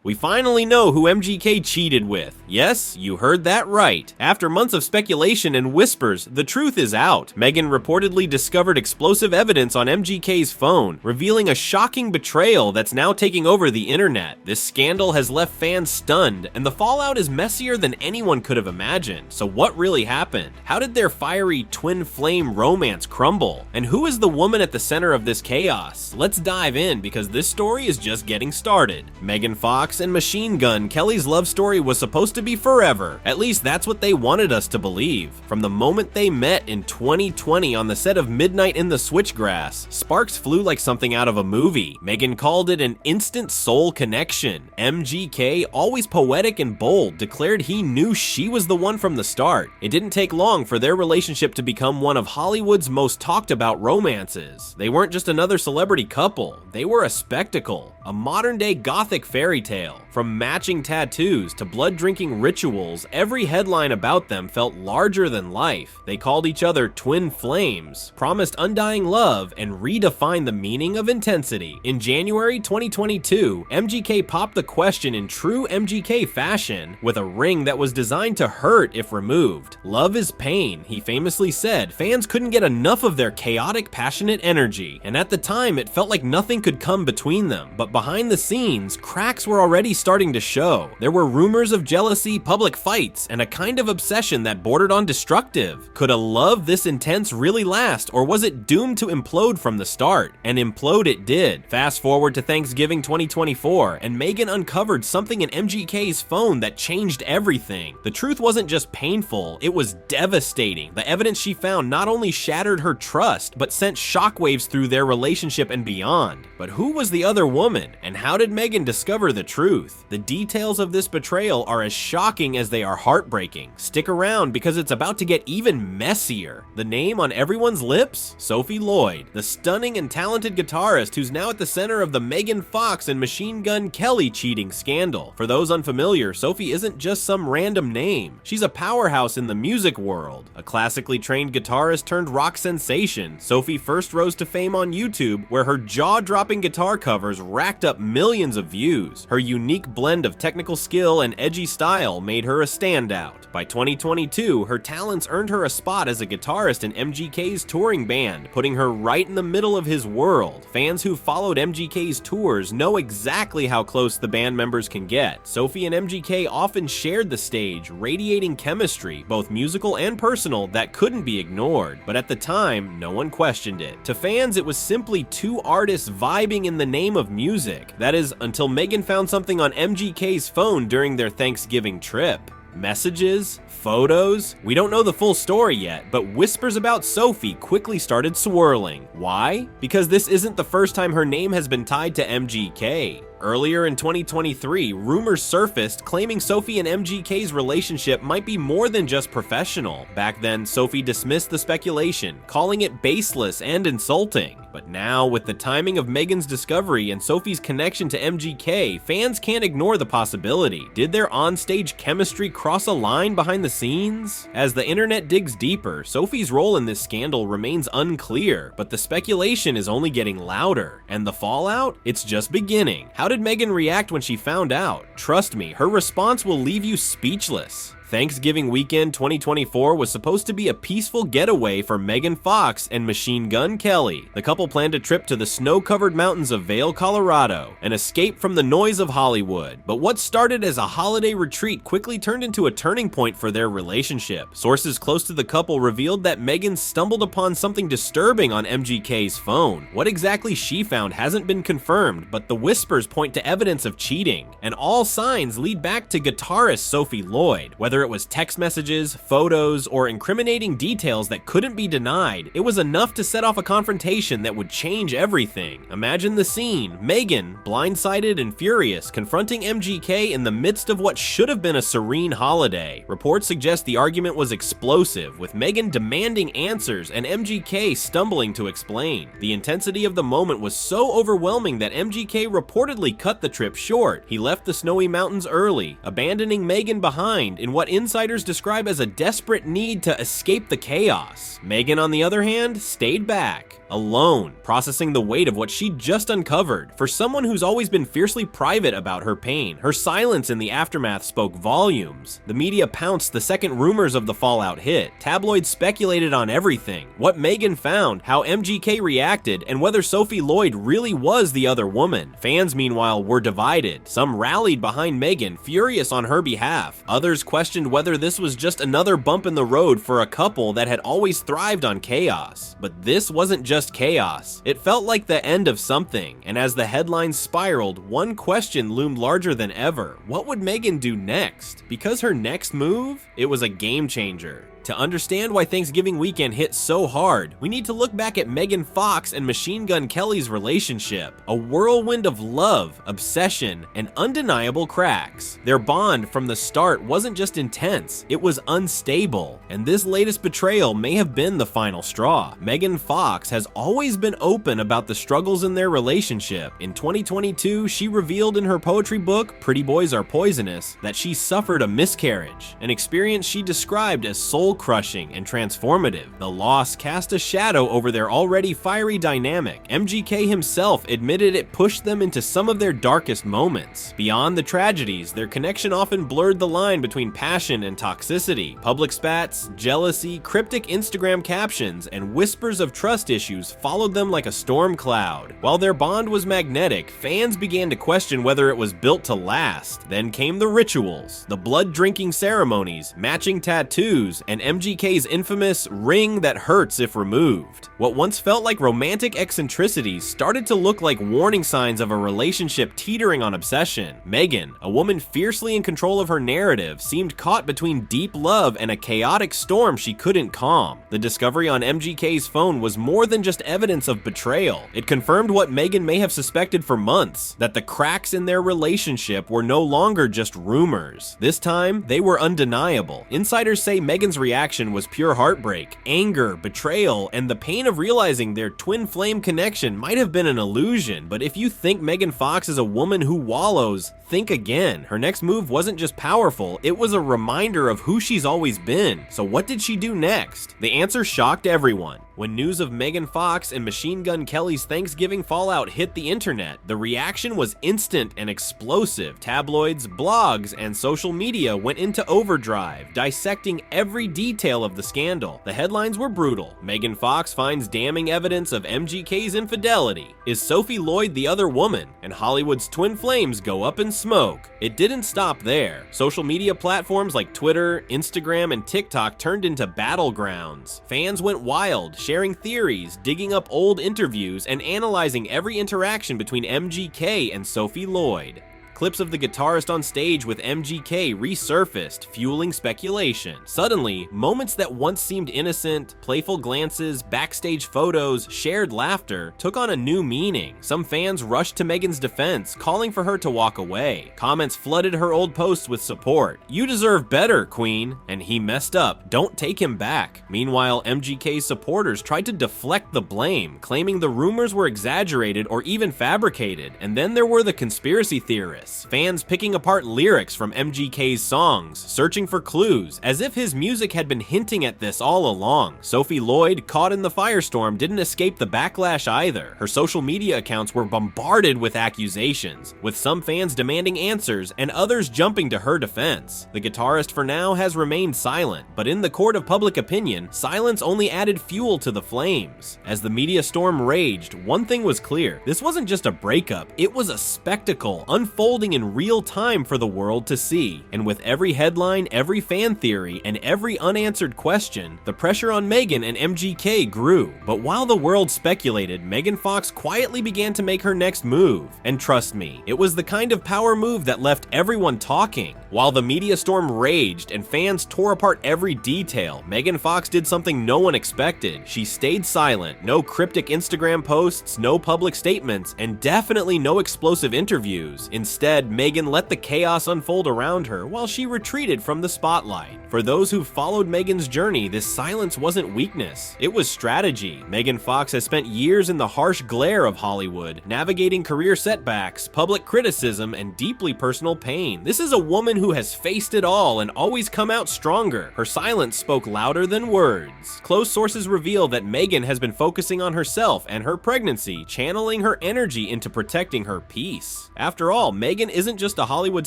We finally know who MGK cheated with. Yes, you heard that right. After months of speculation and whispers, the truth is out. Megan reportedly discovered explosive evidence on MGK's phone, revealing a shocking betrayal that's now taking over the internet. This scandal has left fans stunned, and the fallout is messier than anyone could have imagined. So what really happened? How did their fiery twin flame romance crumble? And who is the woman at the center of this chaos? Let's dive in, because this story is just getting started. Megan Fox and Machine Gun Kelly's love story was supposed to be forever. At least that's what they wanted us to believe. From the moment they met in 2020 on the set of Midnight in the Switchgrass, sparks flew like something out of a movie. Megan called it an instant soul connection. MGK, always poetic and bold, declared he knew she was the one from the start. It didn't take long for their relationship to become one of Hollywood's most talked about romances. They weren't just another celebrity couple, they were a spectacle, a modern day gothic fairy tale. From matching tattoos to blood-drinking rituals, every headline about them felt larger than life. They called each other twin flames, promised undying love, and redefined the meaning of intensity. In January 2022, MGK popped the question in true MGK fashion with a ring that was designed to hurt if removed. "Love is pain," he famously said. Fans couldn't get enough of their chaotic, passionate energy, and at the time it felt like nothing could come between them. But behind the scenes, cracks were already starting to show. There were rumors of jealousy, public fights, and a kind of obsession that bordered on destructive. Could a love this intense really last, or was it doomed to implode from the start? And implode it did. Fast forward to Thanksgiving 2024, and Megan uncovered something in MGK's phone that changed everything. The truth wasn't just painful, it was devastating. The evidence she found not only shattered her trust, but sent shockwaves through their relationship and beyond. But who was the other woman, and how did Megan discover the truth? The details of this betrayal are as shocking as they are heartbreaking. Stick around, because it's about to get even messier. The name on everyone's lips? Sophie Lloyd, the stunning and talented guitarist who's now at the center of the Megan Fox and Machine Gun Kelly cheating scandal. For those unfamiliar, Sophie isn't just some random name. She's a powerhouse in the music world. A classically trained guitarist turned rock sensation, Sophie first rose to fame on YouTube, where her jaw-dropping guitar covers racked up millions of views. Her unique blend of technical skill and edgy style made her a standout. By 2022, her talents earned her a spot as a guitarist in MGK's touring band, putting her right in the middle of his world. Fans who followed MGK's tours know exactly how close the band members can get. Sophie and MGK often shared the stage, radiating chemistry, both musical and personal, that couldn't be ignored. But at the time, no one questioned it. To fans, it was simply two artists vibing in the name of music. That is, until Megan found something on MGK's phone during their Thanksgiving trip. Messages? Photos? We don't know the full story yet, but whispers about Sophie quickly started swirling. Why? Because this isn't the first time her name has been tied to MGK. Earlier in 2023, rumors surfaced claiming Sophie and MGK's relationship might be more than just professional. Back then, Sophie dismissed the speculation, calling it baseless and insulting. But now, with the timing of Megan's discovery and Sophie's connection to MGK, fans can't ignore the possibility. Did their onstage chemistry cross a line behind the scenes? As the internet digs deeper, Sophie's role in this scandal remains unclear, but the speculation is only getting louder. And the fallout? It's just beginning. How did Megan react when she found out? Trust me, her response will leave you speechless. Thanksgiving weekend 2024 was supposed to be a peaceful getaway for Megan Fox and Machine Gun Kelly. The couple planned a trip to the snow-covered mountains of Vail, Colorado, an escape from the noise of Hollywood. But what started as a holiday retreat quickly turned into a turning point for their relationship. Sources close to the couple revealed that Megan stumbled upon something disturbing on MGK's phone. What exactly she found hasn't been confirmed, but the whispers point to evidence of cheating, and all signs lead back to guitarist Sophie Lloyd. Whether it was text messages, photos, or incriminating details that couldn't be denied, it was enough to set off a confrontation that would change everything. Imagine the scene: Megan, blindsided and furious, confronting MGK in the midst of what should have been a serene holiday. Reports suggest the argument was explosive, with Megan demanding answers and MGK stumbling to explain. The intensity of the moment was so overwhelming that MGK reportedly cut the trip short. He left the snowy mountains early, abandoning Megan behind in what insiders describe as a desperate need to escape the chaos. Megan, on the other hand, stayed back, alone, processing the weight of what she'd just uncovered. For someone who's always been fiercely private about her pain, her silence in the aftermath spoke volumes. The media pounced the second rumors of the fallout hit. Tabloids speculated on everything: what Megan found, how MGK reacted, and whether Sophie Lloyd really was the other woman. Fans, meanwhile, were divided. Some rallied behind Megan, furious on her behalf. Others questioned whether this was just another bump in the road for a couple that had always thrived on chaos. But this wasn't just chaos. It felt like the end of something, and as the headlines spiraled, one question loomed larger than ever. What would Megan do next? Because her next move? It was a game changer. To understand why Thanksgiving weekend hit so hard, we need to look back at Megan Fox and Machine Gun Kelly's relationship. A whirlwind of love, obsession, and undeniable cracks. Their bond from the start wasn't just intense, it was unstable. And this latest betrayal may have been the final straw. Megan Fox has always been open about the struggles in their relationship. In 2022, she revealed in her poetry book, Pretty Boys Are Poisonous, that she suffered a miscarriage, an experience she described as soul-crushing and transformative. The loss cast a shadow over their already fiery dynamic. MGK himself admitted it pushed them into some of their darkest moments. Beyond the tragedies, their connection often blurred the line between passion and toxicity. Public spats, jealousy, cryptic Instagram captions, and whispers of trust issues followed them like a storm cloud. While their bond was magnetic, fans began to question whether it was built to last. Then came the rituals, the blood-drinking ceremonies, matching tattoos, and MGK's infamous ring that hurts if removed. What once felt like romantic eccentricities started to look like warning signs of a relationship teetering on obsession. Megan, a woman fiercely in control of her narrative, seemed caught between deep love and a chaotic storm she couldn't calm. The discovery on MGK's phone was more than just evidence of betrayal. It confirmed what Megan may have suspected for months, that the cracks in their relationship were no longer just rumors. This time, they were undeniable. Insiders say Megan's reaction was pure heartbreak, anger, betrayal, and the pain of realizing their twin flame connection might have been an illusion. But if you think Megan Fox is a woman who wallows, think again. Her next move wasn't just powerful, it was a reminder of who she's always been. So what did she do next? The answer shocked everyone. When news of Megan Fox and Machine Gun Kelly's Thanksgiving fallout hit the internet, the reaction was instant and explosive. Tabloids, blogs, and social media went into overdrive, dissecting every detail of the scandal. The headlines were brutal. Megan Fox finds damning evidence of MGK's infidelity. Is Sophie Lloyd the other woman? And Hollywood's twin flames go up in smoke. It didn't stop there. Social media platforms like Twitter, Instagram, and TikTok turned into battlegrounds. Fans went wild, sharing theories, digging up old interviews, and analyzing every interaction between MGK and Sophie Lloyd. Clips of the guitarist on stage with MGK resurfaced, fueling speculation. Suddenly, moments that once seemed innocent, playful glances, backstage photos, shared laughter, took on a new meaning. Some fans rushed to Megan's defense, calling for her to walk away. Comments flooded her old posts with support. "You deserve better, Queen," and "He messed up. Don't take him back." Meanwhile, MGK's supporters tried to deflect the blame, claiming the rumors were exaggerated or even fabricated. And then there were the conspiracy theorists. Fans picking apart lyrics from MGK's songs, searching for clues, as if his music had been hinting at this all along. Sophie Lloyd, caught in the firestorm, didn't escape the backlash either. Her social media accounts were bombarded with accusations, with some fans demanding answers and others jumping to her defense. The guitarist for now has remained silent, but in the court of public opinion, silence only added fuel to the flames. As the media storm raged, one thing was clear: this wasn't just a breakup, it was a spectacle unfolding in real time for the world to see. And with every headline, every fan theory, and every unanswered question, the pressure on Megan and MGK grew. But while the world speculated, Megan Fox quietly began to make her next move. And trust me, it was the kind of power move that left everyone talking. While the media storm raged and fans tore apart every detail, Megan Fox did something no one expected. She stayed silent. No cryptic Instagram posts, no public statements, and definitely no explosive interviews. Instead, Instead, Megan let the chaos unfold around her while she retreated from the spotlight. For those who followed Megan's journey, this silence wasn't weakness, it was strategy. Megan Fox has spent years in the harsh glare of Hollywood, navigating career setbacks, public criticism, and deeply personal pain. This is a woman who has faced it all and always come out stronger. Her silence spoke louder than words. Close sources reveal that Megan has been focusing on herself and her pregnancy, channeling her energy into protecting her peace. After all, Megan isn't just a Hollywood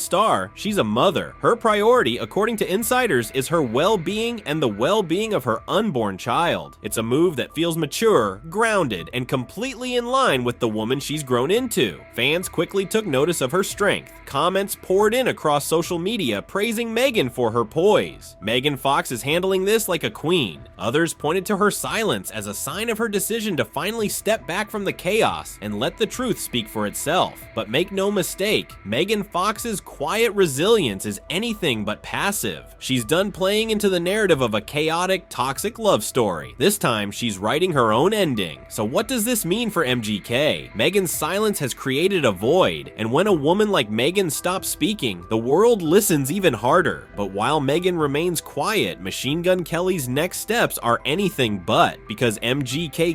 star, she's a mother. Her priority, according to insiders, is her well-being and the well-being of her unborn child. It's a move that feels mature, grounded, and completely in line with the woman she's grown into. Fans quickly took notice of her strength. Comments poured in across social media praising Megan for her poise. Megan Fox is handling this like a queen. Others pointed to her silence as a sign of her decision to finally step back from the chaos and let the truth speak for itself. But make no mistake, Megan Fox's quiet resilience is anything but passive. She's done playing into the narrative of a chaotic, toxic love story. This time, she's writing her own ending. So what does this mean for MGK? Megan's silence has created a void, and when a woman like Megan stops speaking, the world listens even harder. But while Megan remains quiet, Machine Gun Kelly's next steps are anything but, because MGK ?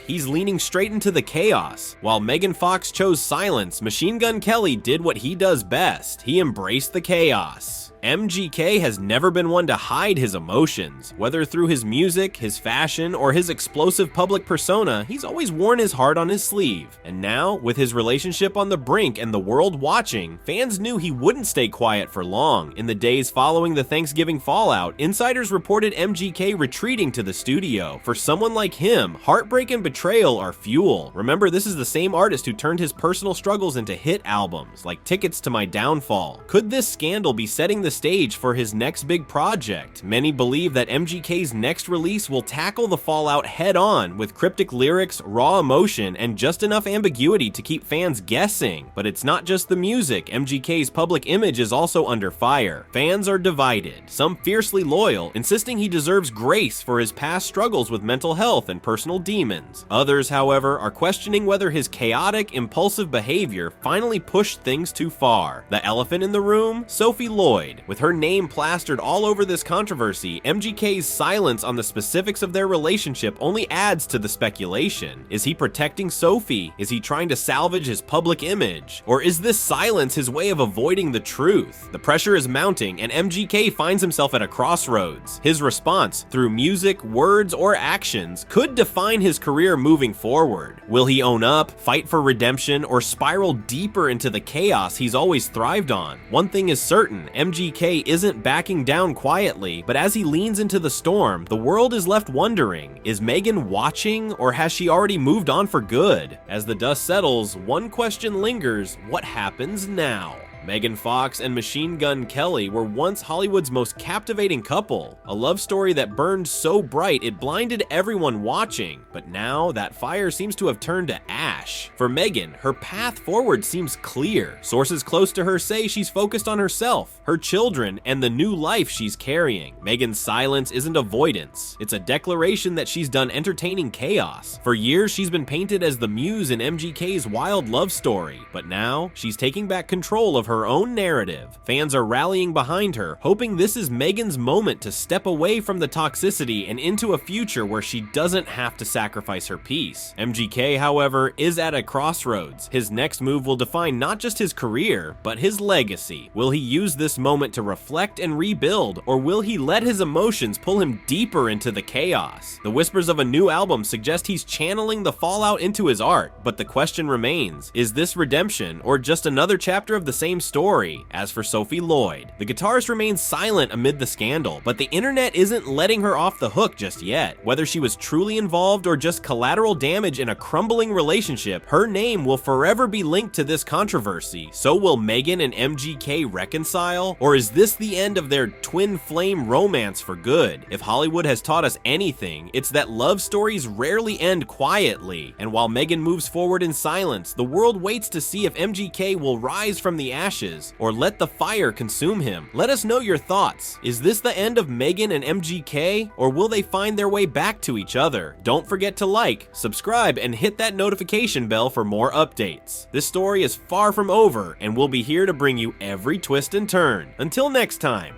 He's leaning straight into the chaos. While Megan Fox chose silence, Machine Gun Kelly did what he does best. He embraced the chaos. MGK has never been one to hide his emotions. Whether through his music, his fashion, or his explosive public persona, he's always worn his heart on his sleeve. And now, with his relationship on the brink and the world watching, fans knew he wouldn't stay quiet for long. In the days following the Thanksgiving fallout, insiders reported MGK retreating to the studio. For someone like him, heartbreak and betrayal are fuel. Remember, this is the same artist who turned his personal struggles into hit albums, like Tickets to My Downfall. Could this scandal be setting the stage for his next big project? Many believe that MGK's next release will tackle the fallout head-on with cryptic lyrics, raw emotion, and just enough ambiguity to keep fans guessing. But it's not just the music. MGK's public image is also under fire. Fans are divided, some fiercely loyal, insisting he deserves grace for his past struggles with mental health and personal demons. Others, however, are questioning whether his chaotic, impulsive behavior finally pushed things too far. The elephant in the room? Sophie Lloyd. With her name plastered all over this controversy, MGK's silence on the specifics of their relationship only adds to the speculation. Is he protecting Sophie? Is he trying to salvage his public image? Or is this silence his way of avoiding the truth? The pressure is mounting, and MGK finds himself at a crossroads. His response, through music, words, or actions, could define his career moving forward. Will he own up, fight for redemption, or spiral deeper into the chaos he's always thrived on? One thing is certain, MGK isn't backing down quietly, but as he leans into the storm, the world is left wondering, is Megan watching, or has she already moved on for good? As the dust settles, one question lingers: what happens now? Megan Fox and Machine Gun Kelly were once Hollywood's most captivating couple, a love story that burned so bright it blinded everyone watching, but now that fire seems to have turned to ash. For Megan, her path forward seems clear. Sources close to her say she's focused on herself, her children, and the new life she's carrying. Megan's silence isn't avoidance, it's a declaration that she's done entertaining chaos. For years, she's been painted as the muse in MGK's wild love story, but now she's taking back control of her own narrative. Fans are rallying behind her, hoping this is Megan's moment to step away from the toxicity and into a future where she doesn't have to sacrifice her peace. MGK, however, is at a crossroads. His next move will define not just his career, but his legacy. Will he use this moment to reflect and rebuild, or will he let his emotions pull him deeper into the chaos? The whispers of a new album suggest he's channeling the fallout into his art, but the question remains, is this redemption, or just another chapter of the same story? As for Sophie Lloyd, the guitarist remains silent amid the scandal, but the internet isn't letting her off the hook just yet. Whether she was truly involved or just collateral damage in a crumbling relationship, her name will forever be linked to this controversy. So will Megan and MGK reconcile? Or is this the end of their twin flame romance for good? If Hollywood has taught us anything, it's that love stories rarely end quietly. And while Megan moves forward in silence, the world waits to see if MGK will rise from the ashes ashes, or let the fire consume him? Let us know your thoughts. Is this the end of Megan and MGK, or will they find their way back to each other? Don't forget to like, subscribe, and hit that notification bell for more updates. This story is far from over, and we'll be here to bring you every twist and turn. Until next time.